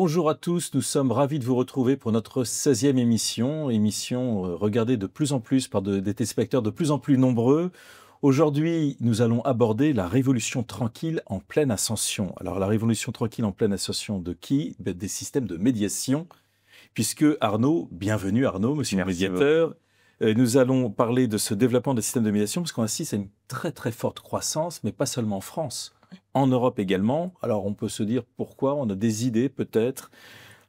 Bonjour à tous, nous sommes ravis de vous retrouver pour notre 16e émission, regardée de plus en plus par des téléspectateurs de plus en plus nombreux. Aujourd'hui, nous allons aborder la révolution tranquille en pleine ascension. Alors la révolution tranquille en pleine ascension de qui? Des systèmes de médiation, puisque Arnaud, bienvenue Arnaud, monsieur le médiateur, nous allons parler de ce développement des systèmes de médiation, parce qu'on assiste à une très très forte croissance, mais pas seulement en France. En Europe également. Alors on peut se dire pourquoi, on a des idées peut-être,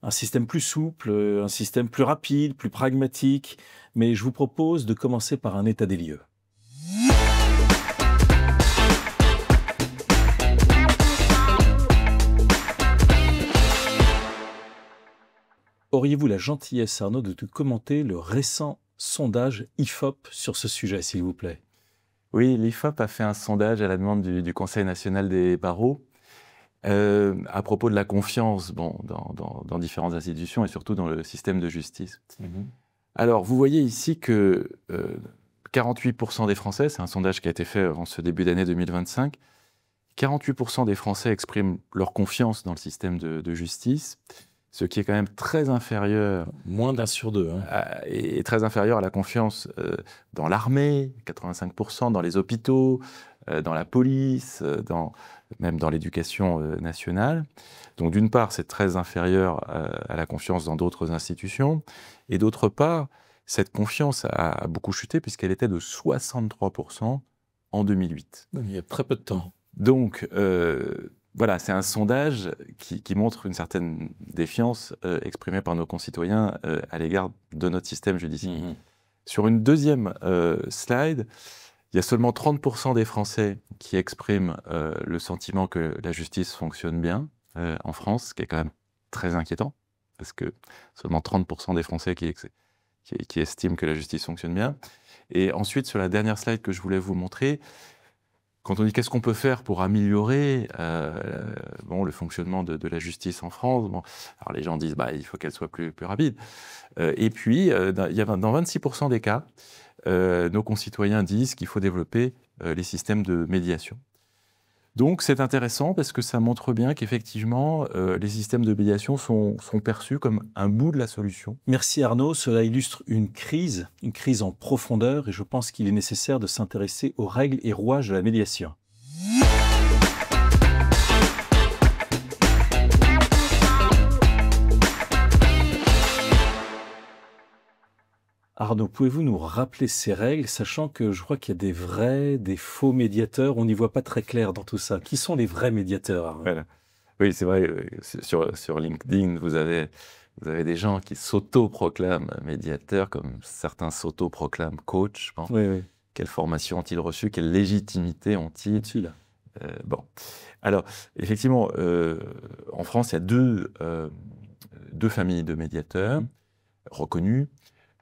un système plus souple, un système plus rapide, plus pragmatique, mais je vous propose de commencer par un état des lieux. Auriez-vous la gentillesse, Arnaud, de commenter le récent sondage IFOP sur ce sujet, s'il vous plaît? Oui, l'IFOP a fait un sondage à la demande du Conseil national des barreaux à propos de la confiance dans différentes institutions et surtout dans le système de justice. Alors, vous voyez ici que 48% des Français, c'est un sondage qui a été fait en ce début d'année 2025, 48% des Français expriment leur confiance dans le système de justice, ce qui est quand même très inférieur... Moins d'un sur deux. Et très inférieur à la confiance dans l'armée, 85%, dans les hôpitaux, dans la police, même dans l'éducation nationale. Donc d'une part, c'est très inférieur à la confiance dans d'autres institutions. Et d'autre part, cette confiance a beaucoup chuté puisqu'elle était de 63% en 2008. Il y a très peu de temps. Donc... voilà, c'est un sondage qui montre une certaine défiance exprimée par nos concitoyens à l'égard de notre système judiciaire. Sur une deuxième slide, il y a seulement 30% des Français qui expriment le sentiment que la justice fonctionne bien en France, ce qui est quand même très inquiétant, parce que seulement 30% des Français qui estiment que la justice fonctionne bien. Et ensuite, sur la dernière slide que je voulais vous montrer, quand on dit qu'est-ce qu'on peut faire pour améliorer le fonctionnement de la justice en France, alors les gens disent il faut qu'elle soit plus rapide. Et puis, dans 26% des cas, nos concitoyens disent qu'il faut développer les systèmes de médiation. Donc c'est intéressant parce que ça montre bien qu'effectivement, les systèmes de médiation sont perçus comme un bout de la solution. Merci Arnaud, cela illustre une crise en profondeur, et je pense qu'il est nécessaire de s'intéresser aux règles et rouages de la médiation. Arnaud, pouvez-vous nous rappeler ces règles, sachant que je crois qu'il y a des vrais, des faux médiateurs, on n'y voit pas très clair dans tout ça. Qui sont les vrais médiateurs, Arnaud? Voilà. Oui, c'est vrai, sur LinkedIn, vous avez des gens qui s'auto-proclament médiateurs, comme certains s'auto-proclament coach. Oui. Quelle formation ont-ils reçue? Quelle légitimité ont-ils? Alors, effectivement, en France, il y a deux familles de médiateurs reconnus.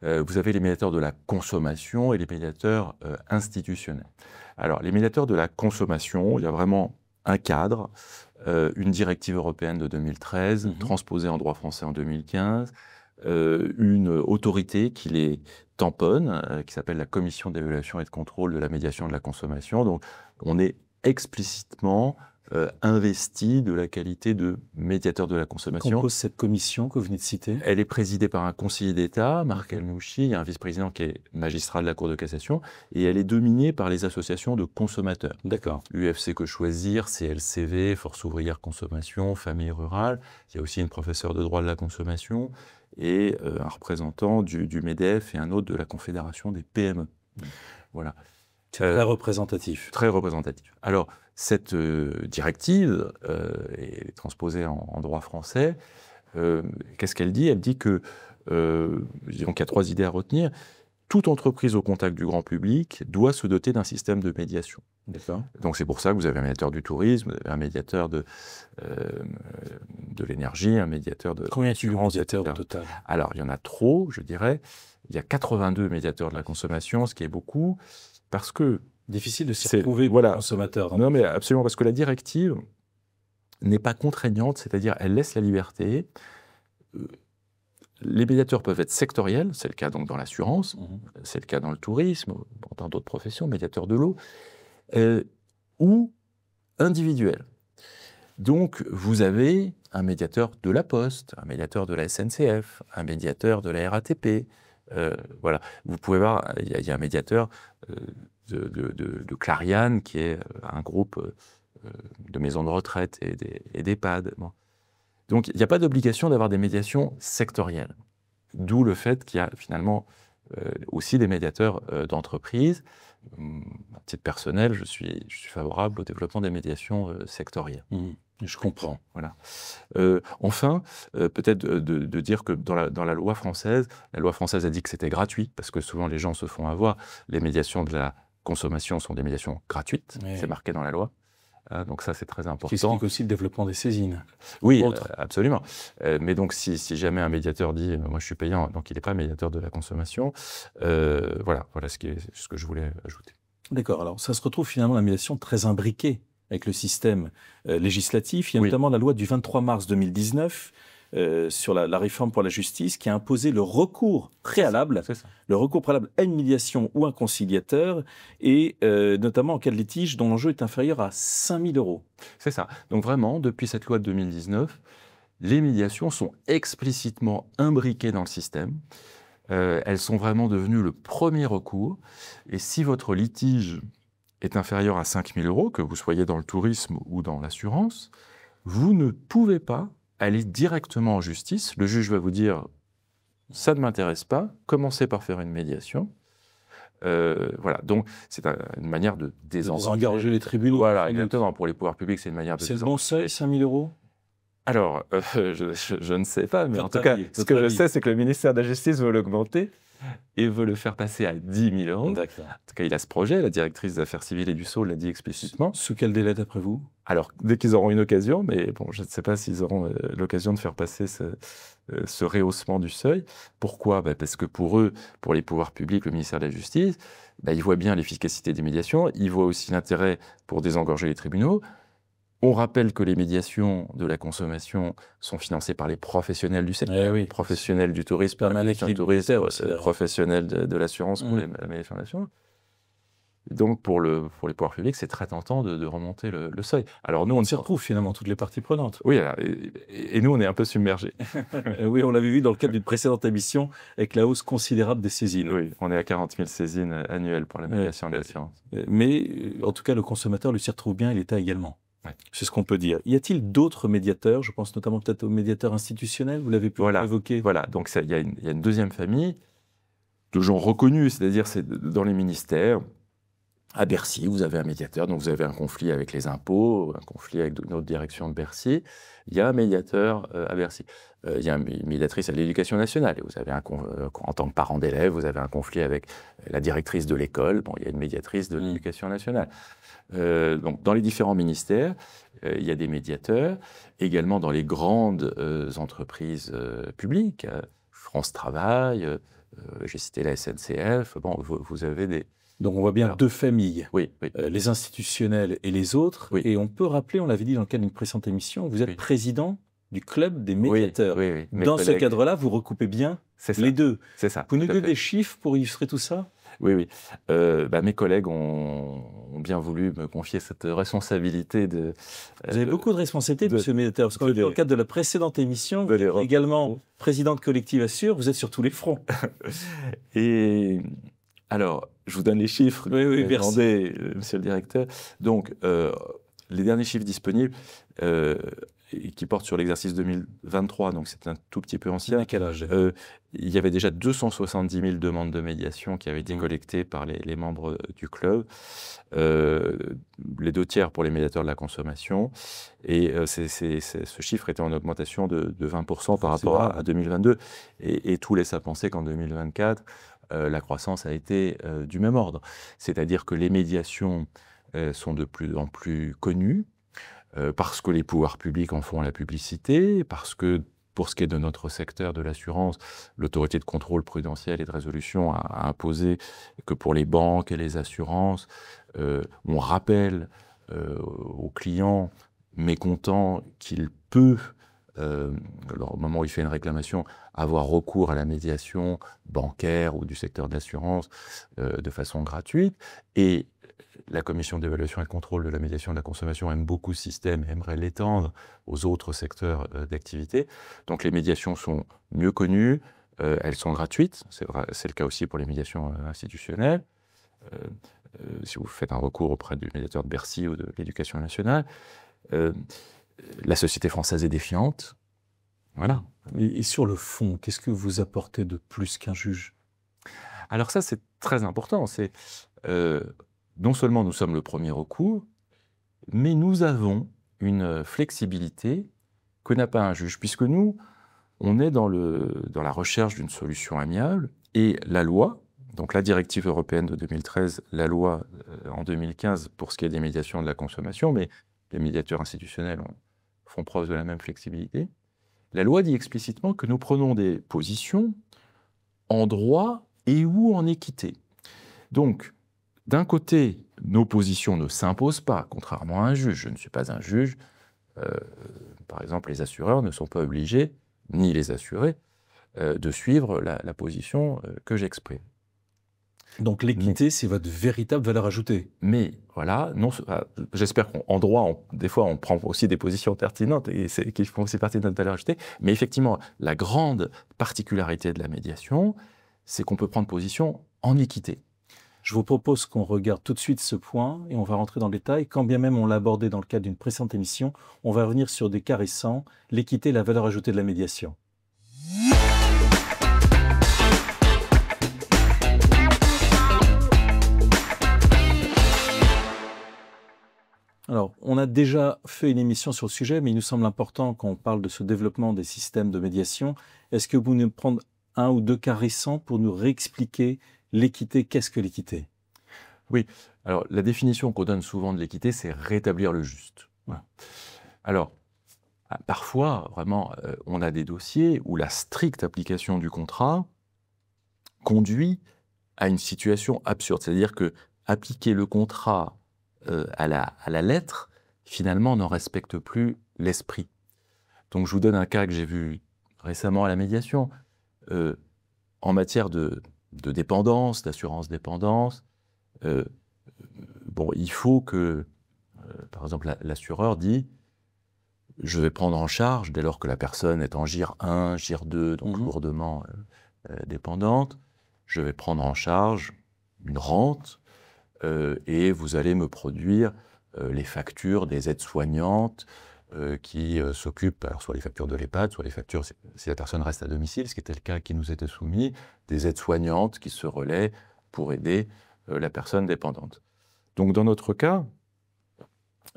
Vous avez les médiateurs de la consommation et les médiateurs institutionnels. Alors, les médiateurs de la consommation, il y a vraiment un cadre, une directive européenne de 2013, transposée en droit français en 2015, une autorité qui les tamponne, qui s'appelle la Commission d'évaluation et de contrôle de la médiation de la consommation. Donc, on est explicitement investi de la qualité de médiateur de la consommation. Compose cette commission que vous venez de citer? Elle est présidée par un conseiller d'État, Marc Elmouchi, il y a un vice-président qui est magistrat de la Cour de cassation, et elle est dominée par les associations de consommateurs. D'accord. UFC Que Choisir, CLCV, Force Ouvrière Consommation, Famille Rurale. Il y a aussi une professeure de droit de la consommation et un représentant du MEDEF et un autre de la Confédération des PME. Voilà. Très représentatif. Très représentatif. Alors, cette directive est transposée en droit français. Qu'est-ce qu'elle dit? Elle dit que, donc il y a 3 idées à retenir. Toute entreprise au contact du grand public doit se doter d'un système de médiation. D'accord. Donc c'est pour ça que vous avez un médiateur du tourisme, un médiateur de l'énergie, un médiateur de... Combien y a-t-il de médiateurs au total? Alors, il y en a trop, je dirais. Il y a 82 médiateurs de la consommation, ce qui est beaucoup, parce que... Difficile de s'y retrouver pour le consommateur. Non, mais absolument, parce que la directive n'est pas contraignante, c'est-à-dire elle laisse la liberté. Les médiateurs peuvent être sectoriels, c'est le cas donc dans l'assurance, c'est le cas dans le tourisme, dans d'autres professions, médiateurs de l'eau, ou individuels. Donc, vous avez un médiateur de la Poste, un médiateur de la SNCF, un médiateur de la RATP. Voilà. Vous pouvez voir, il y a un médiateur de Clariane, qui est un groupe de maisons de retraite et d'EHPAD. Bon. Donc, il n'y a pas d'obligation d'avoir des médiations sectorielles. D'où le fait qu'il y a finalement aussi des médiateurs d'entreprise. À titre personnel, je suis favorable au développement des médiations sectorielles. Je comprends. Voilà. Enfin, peut-être de dire que dans la loi française a dit que c'était gratuit, parce que souvent les gens se font avoir. Les médiations de la consommation sont des médiations gratuites, c'est marqué dans la loi. Donc ça, c'est très important. Qui explique aussi le développement des saisines. Oui, absolument. Mais donc, si jamais un médiateur dit « moi, je suis payant », donc il n'est pas médiateur de la consommation. Voilà ce que je voulais ajouter. D'accord. Alors, ça se retrouve finalement la médiation très imbriquée avec le système législatif. Il y a notamment la loi du 23 mars 2019 sur la réforme pour la justice qui a imposé le recours préalable, à une médiation ou un conciliateur, et notamment en cas de litige dont l'enjeu est inférieur à 5 000 €. C'est ça. Donc vraiment, depuis cette loi de 2019, les médiations sont explicitement imbriquées dans le système. Elles sont vraiment devenues le premier recours. Et si votre litige est inférieur à 5 000 €, que vous soyez dans le tourisme ou dans l'assurance, vous ne pouvez pas aller directement en justice. Le juge va vous dire « ça ne m'intéresse pas, commencez par faire une médiation ». Voilà, donc c'est une manière de désengorger les tribunaux. Voilà, exactement. Pour les pouvoirs publics, c'est une manière de... C'est le bon seuil, 5 000 €? Alors, je ne sais pas, mais en tout cas, ce que je sais, c'est que le ministère de la Justice veut l'augmenter et veut le faire passer à 10 000 €. D'accord. En tout cas, il a ce projet, la directrice des affaires civiles et du Sceau l'a dit explicitement. Sous quel délai d'après vous? Alors, dès qu'ils auront une occasion, mais bon, je ne sais pas s'ils auront l'occasion de faire passer ce rehaussement du seuil. Pourquoi? Parce que pour eux, pour les pouvoirs publics, le ministère de la Justice, ils voient bien l'efficacité des médiations, ils voient aussi l'intérêt pour désengorger les tribunaux. On rappelle que les médiations de la consommation sont financées par les professionnels du secteur, professionnels du tourisme, professionnels de l'assurance pour la médiation de l'assurance. Donc, pour les pouvoirs publics, c'est très tentant de remonter le seuil. Alors, nous, on s'y retrouve finalement, toutes les parties prenantes. Oui, et nous, on est un peu submergés. Oui, on l'avait vu dans le cadre d'une précédente émission, avec la hausse considérable des saisines. Oui, on est à 40 000 saisines annuelles pour la médiation de l'assurance. Mais, en tout cas, le consommateur lui s'y retrouve bien et l'État également. C'est ce qu'on peut dire. Y a-t-il d'autres médiateurs? Je pense notamment peut-être aux médiateurs institutionnels, vous l'avez pu évoquer. Voilà, donc il y a une deuxième famille de gens reconnus, c'est-à-dire c'est dans les ministères. À Bercy, vous avez un médiateur, donc vous avez un conflit avec les impôts, un conflit avec notre direction de Bercy. Il y a un médiateur à Bercy. Il y a une médiatrice à l'éducation nationale. Et vous avez en tant que parent d'élève, vous avez un conflit avec la directrice de l'école. Bon, il y a une médiatrice de l'éducation nationale. Donc, dans les différents ministères, il y a des médiateurs. Également dans les grandes entreprises publiques, France Travail, j'ai cité la SNCF. Bon, vous avez des... Donc on voit bien deux familles, oui. Les institutionnels et les autres. Oui. Et on peut rappeler, on l'avait dit dans le cadre d'une précédente émission, vous êtes président du club des médiateurs. Oui. Dans ce cadre-là, vous recoupez bien les deux. C'est ça. Vous nous donnez des chiffres pour illustrer tout ça? Oui. Mes collègues ont bien voulu me confier cette responsabilité de... Vous avez beaucoup de responsabilités, monsieur le médiateur, parce que dans le cadre de la précédente émission, également président de Collective Assure, vous êtes sur tous les fronts. Et alors, je vous donne les chiffres. Oui, merci. Monsieur le directeur. Donc, les derniers chiffres disponibles, qui portent sur l'exercice 2023, donc c'est un tout petit peu ancien. À quel âge? Il y avait déjà 270 000 demandes de médiation qui avaient été collectées par les membres du club, les 2 tiers pour les médiateurs de la consommation, et ce chiffre était en augmentation de 20% par rapport à 2022, et tout laisse à penser qu'en 2024, la croissance a été du même ordre. C'est-à-dire que les médiations sont de plus en plus connues, parce que les pouvoirs publics en font la publicité, parce que pour ce qui est de notre secteur de l'assurance, l'autorité de contrôle prudentiel et de résolution a imposé que pour les banques et les assurances, on rappelle aux clients mécontents qu'il peut, au moment où il fait une réclamation, avoir recours à la médiation bancaire ou du secteur de l'assurance de façon gratuite. Et La commission d'évaluation et de contrôle de la médiation de la consommation aime beaucoup ce système et aimerait l'étendre aux autres secteurs d'activité. Donc les médiations sont mieux connues, elles sont gratuites, c'est le cas aussi pour les médiations institutionnelles. Si vous faites un recours auprès du médiateur de Bercy ou de l'Éducation nationale, la société française est défiante. Voilà. Et sur le fond, qu'est-ce que vous apportez de plus qu'un juge? Alors ça, c'est très important. C'est non seulement nous sommes le premier recours, mais nous avons une flexibilité que n'a pas un juge, puisque nous, on est dans la recherche d'une solution amiable, et la loi, donc la directive européenne de 2013, la loi en 2015 pour ce qui est des médiations de la consommation, mais les médiateurs institutionnels font preuve de la même flexibilité. La loi dit explicitement que nous prenons des positions en droit et ou en équité. Donc, d'un côté, nos positions ne s'imposent pas, contrairement à un juge. Je ne suis pas un juge. Par exemple, les assureurs ne sont pas obligés, ni les assurés, de suivre la position que j'exprime. Donc l'équité, c'est votre véritable valeur ajoutée. Mais voilà, j'espère qu'en droit, des fois, on prend aussi des positions pertinentes et qui font aussi partie de notre valeur ajoutée. Mais effectivement, la grande particularité de la médiation, c'est qu'on peut prendre position en équité. Je vous propose qu'on regarde tout de suite ce point et on va rentrer dans le détail. Quand bien même on l'a abordé dans le cadre d'une précédente émission, on va revenir sur des cas récents, l'équité et la valeur ajoutée de la médiation. Alors, on a déjà fait une émission sur le sujet, mais il nous semble important quand on parle de ce développement des systèmes de médiation. Est-ce que vous nous prendre un ou deux cas récents pour nous réexpliquer l'équité? Qu'est-ce que l'équité? Oui, alors la définition qu'on donne souvent de l'équité, c'est rétablir le juste. Voilà. Alors, parfois, vraiment, on a des dossiers où la stricte application du contrat conduit à une situation absurde. C'est-à-dire que appliquer le contrat à la lettre, finalement, n'en respecte plus l'esprit. Donc, je vous donne un cas que j'ai vu récemment à la médiation. En matière de dépendance, d'assurance dépendance, il faut que, par exemple, l'assureur dit « je vais prendre en charge, dès lors que la personne est en GIR 1, GIR 2, donc lourdement dépendante, je vais prendre en charge une rente et vous allez me produire les factures des aides-soignantes qui s'occupent, alors soit les factures de l'EHPAD, soit les factures, si la personne reste à domicile, ce qui était le cas qui nous était soumis, des aides-soignantes qui se relaient pour aider la personne dépendante. » Donc dans notre cas,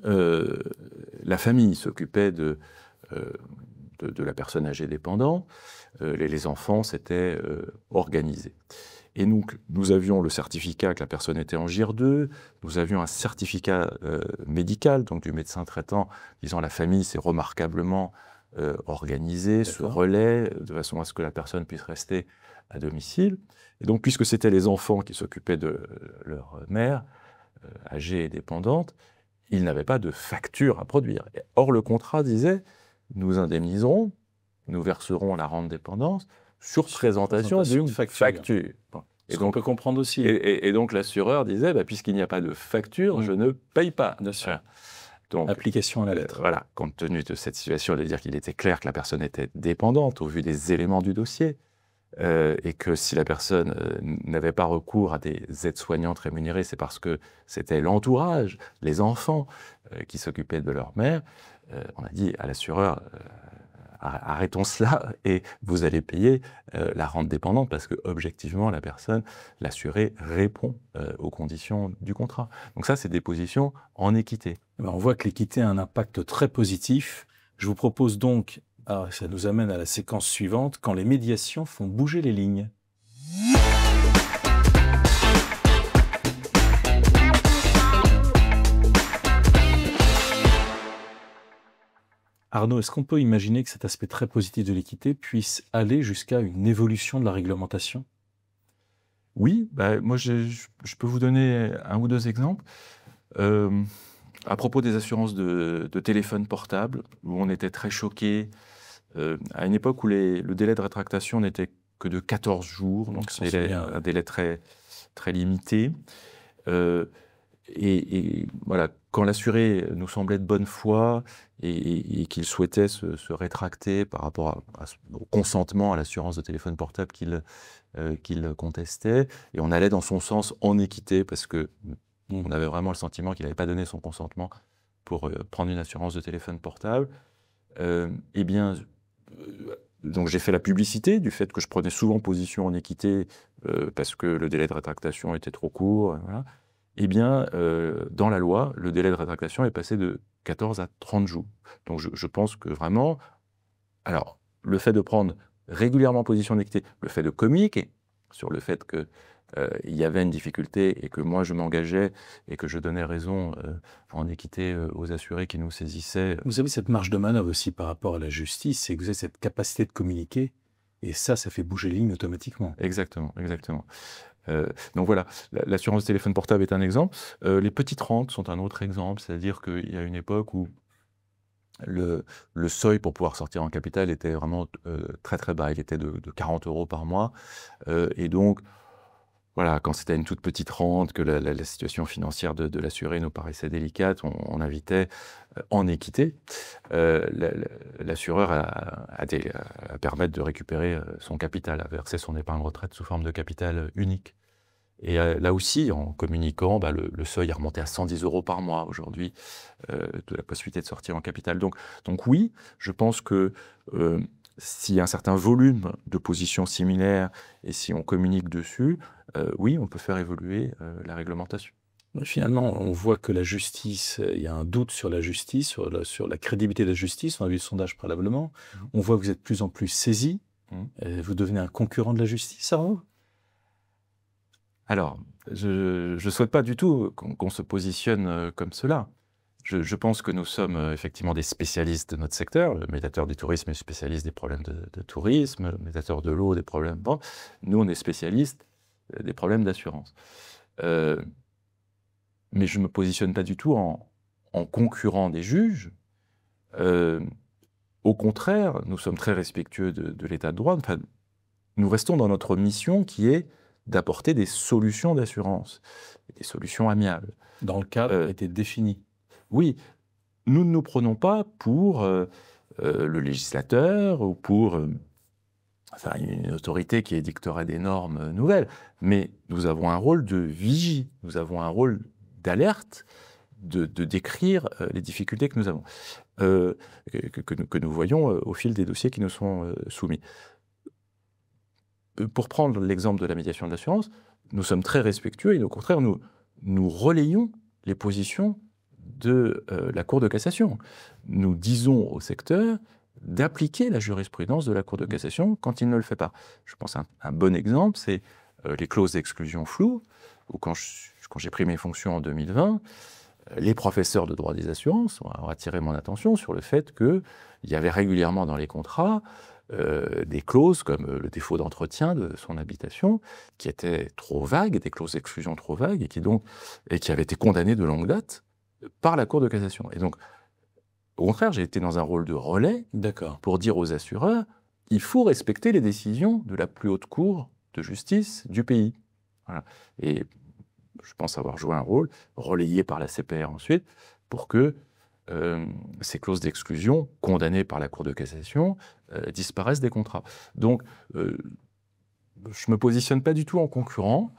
la famille s'occupait de la personne âgée dépendante, les enfants s'étaient organisés. Et donc, nous avions le certificat que la personne était en GIR 2, nous avions un certificat médical, donc du médecin traitant, disant la famille s'est remarquablement organisée, se relaie, de façon à ce que la personne puisse rester à domicile. Et donc, puisque c'était les enfants qui s'occupaient de leur mère, âgée et dépendante, ils n'avaient pas de facture à produire. Or, le contrat disait, nous indemniserons, nous verserons la rente dépendance, sur présentation d'une facture. Bon. Et donc, on peut comprendre aussi. Et donc l'assureur disait, puisqu'il n'y a pas de facture, je ne paye pas. Bien sûr. Voilà. Donc, application à la lettre. Voilà, compte tenu de cette situation, de dire qu'il était clair que la personne était dépendante au vu des éléments du dossier, et que si la personne n'avait pas recours à des aides-soignantes rémunérées, c'est parce que c'était l'entourage, les enfants qui s'occupaient de leur mère. On a dit à l'assureur, arrêtons cela et vous allez payer la rente dépendante parce que objectivement la personne, l'assuré, répond aux conditions du contrat. Donc ça, c'est des positions en équité. On voit que l'équité a un impact très positif. Je vous propose donc, ça nous amène à la séquence suivante, quand les médiations font bouger les lignes. Arnaud, est-ce qu'on peut imaginer que cet aspect très positif de l'équité puisse aller jusqu'à une évolution de la réglementation? Oui, moi je peux vous donner un ou deux exemples. À propos des assurances de téléphone portable, où on était très choqués, à une époque où le délai de rétractation n'était que de 14 jours, donc c'est un délai très, très limité. Et voilà, quand l'assuré nous semblait de bonne foi et qu'il souhaitait se rétracter par rapport au consentement à l'assurance de téléphone portable qu'il contestait, et on allait dans son sens en équité, parce que on avait vraiment le sentiment qu'il n'avait pas donné son consentement pour prendre une assurance de téléphone portable, eh bien, donc j'ai fait la publicité du fait que je prenais souvent position en équité parce que le délai de rétractation était trop court, voilà. Eh bien, dans la loi, le délai de rétractation est passé de 14 à 30 jours. Donc je pense que vraiment, alors, le fait de prendre régulièrement position en équité, le fait de communiquer sur le fait que il y avait une difficulté et que moi je m'engageais et que je donnais raison en équité aux assurés qui nous saisissaient. Vous avez cette marge de manœuvre aussi par rapport à la justice, c'est que vous avez cette capacité de communiquer, et ça fait bouger les lignes automatiquement. Exactement, exactement. Donc voilà, l'assurance téléphone portable est un exemple. Les petites rentes sont un autre exemple, c'est-à-dire qu'il y a une époque où le seuil pour pouvoir sortir en capital était vraiment très très bas, il était de 40 € par mois, et donc voilà, quand c'était une toute petite rente, que la situation financière de l'assuré nous paraissait délicate, on invitait en équité l'assureur à permettre de récupérer son capital, à verser son épargne retraite sous forme de capital unique. Et là aussi, en communiquant, le seuil est remonté à 110 € par mois aujourd'hui, de la possibilité de sortir en capital. Donc oui, je pense que s'il y a un certain volume de positions similaires et si on communique dessus, oui, on peut faire évoluer la réglementation. Finalement, on voit que la justice, il y a un doute sur la justice, sur la crédibilité de la justice. On a vu le sondage préalablement. On voit que vous êtes de plus en plus saisi. Vous devenez un concurrent de la justice, ça va ? Alors, je ne souhaite pas du tout qu'on se positionne comme cela. Je pense que nous sommes effectivement des spécialistes de notre secteur. Le médiateur du tourisme est spécialiste des problèmes de tourisme, le médiateur de l'eau des problèmes... Bon, nous, on est spécialistes des problèmes d'assurance. Mais je ne me positionne pas du tout en concurrent des juges. Au contraire, nous sommes très respectueux de l'état de droit. Enfin, nous restons dans notre mission qui est d'apporter des solutions d'assurance, des solutions amiables. Dans le cadre était défini. Oui, nous ne nous prenons pas pour le législateur ou pour une autorité qui édicterait des normes nouvelles, mais nous avons un rôle de vigie, nous avons un rôle d'alerte, de décrire les difficultés que nous avons, que nous voyons au fil des dossiers qui nous sont soumis. Pour prendre l'exemple de la médiation de l'assurance, nous sommes très respectueux et au contraire, nous relayons les positions de la Cour de cassation. Nous disons au secteur d'appliquer la jurisprudence de la Cour de cassation quand il ne le fait pas. Je pense un bon exemple, c'est les clauses d'exclusion floues, où quand j'ai pris mes fonctions en 2020, les professeurs de droit des assurances ont attiré mon attention sur le fait qu'il y avait régulièrement dans les contrats des clauses comme le défaut d'entretien de son habitation qui étaient trop vagues, des clauses d'exclusion trop vagues et qui avaient été condamnées de longue date par la Cour de cassation. Et donc, au contraire, j'ai été dans un rôle de relais pour dire aux assureurs, il faut respecter les décisions de la plus haute cour de justice du pays. Voilà. Et je pense avoir joué un rôle, relayé par la CPR ensuite, pour que ces clauses d'exclusion, condamnées par la Cour de cassation, disparaissent des contrats. Donc, je ne me positionne pas du tout en concurrent,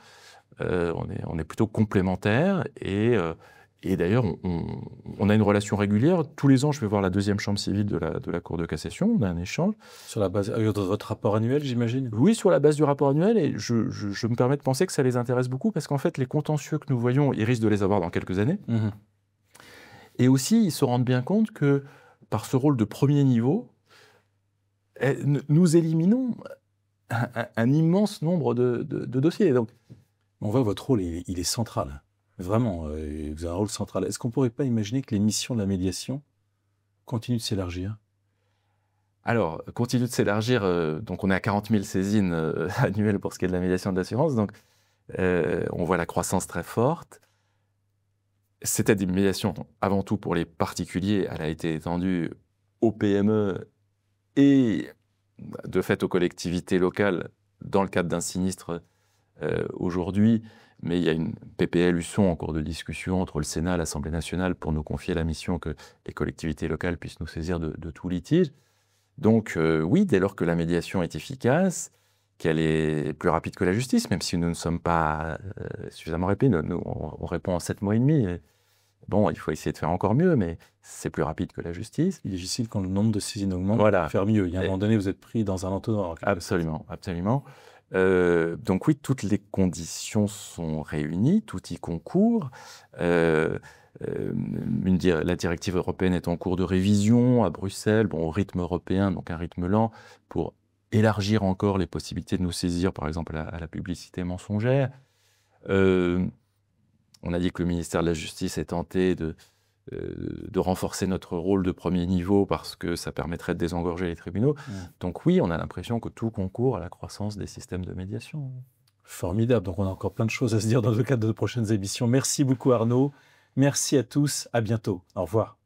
on est plutôt complémentaires, et d'ailleurs, on a une relation régulière. Tous les ans, je vais voir la deuxième chambre civile de la Cour de cassation, on a un échange. Sur la base de votre rapport annuel, j'imagine ? Oui, sur la base du rapport annuel, et je me permets de penser que ça les intéresse beaucoup, parce qu'en fait, les contentieux que nous voyons, ils risquent de les avoir dans quelques années. Et aussi, ils se rendent bien compte que, par ce rôle de premier niveau, nous éliminons un immense nombre de dossiers. Donc, on voit votre rôle, il est central. Vraiment, vous avez un rôle central. Est-ce qu'on ne pourrait pas imaginer que les missions de la médiation continuent de s'élargir ? Alors, continue de s'élargir. Donc, on est à 40 000 saisines annuelles pour ce qui est de la médiation de l'assurance. Donc, on voit la croissance très forte. C'était des médiations avant tout pour les particuliers. Elle a été étendue aux PME et de fait aux collectivités locales dans le cadre d'un sinistre aujourd'hui, mais il y a une PPL Husson en cours de discussion entre le Sénat et l'Assemblée nationale pour nous confier la mission que les collectivités locales puissent nous saisir de tout litige. Donc oui, dès lors que la médiation est efficace, qu'elle est plus rapide que la justice, même si nous ne sommes pas suffisamment rapides, nous, on répond en 7 mois et demi. Bon, il faut essayer de faire encore mieux, mais c'est plus rapide que la justice. Il est difficile quand le nombre de saisines augmente Voilà. de faire mieux. Il y a un moment donné, vous êtes pris dans un entonnoir. Absolument, absolument. Donc oui, toutes les conditions sont réunies, tout y concourt. La directive européenne est en cours de révision à Bruxelles, bon, au rythme européen, donc un rythme lent, pour élargir encore les possibilités de nous saisir, par exemple, à la publicité mensongère. On a dit que le ministère de la Justice est tenté de renforcer notre rôle de premier niveau parce que ça permettrait de désengorger les tribunaux. Donc oui, on a l'impression que tout concourt à la croissance des systèmes de médiation. Formidable. Donc on a encore plein de choses à se dire dans le cadre de prochaines émissions. Merci beaucoup Arnaud. Merci à tous. À bientôt. Au revoir.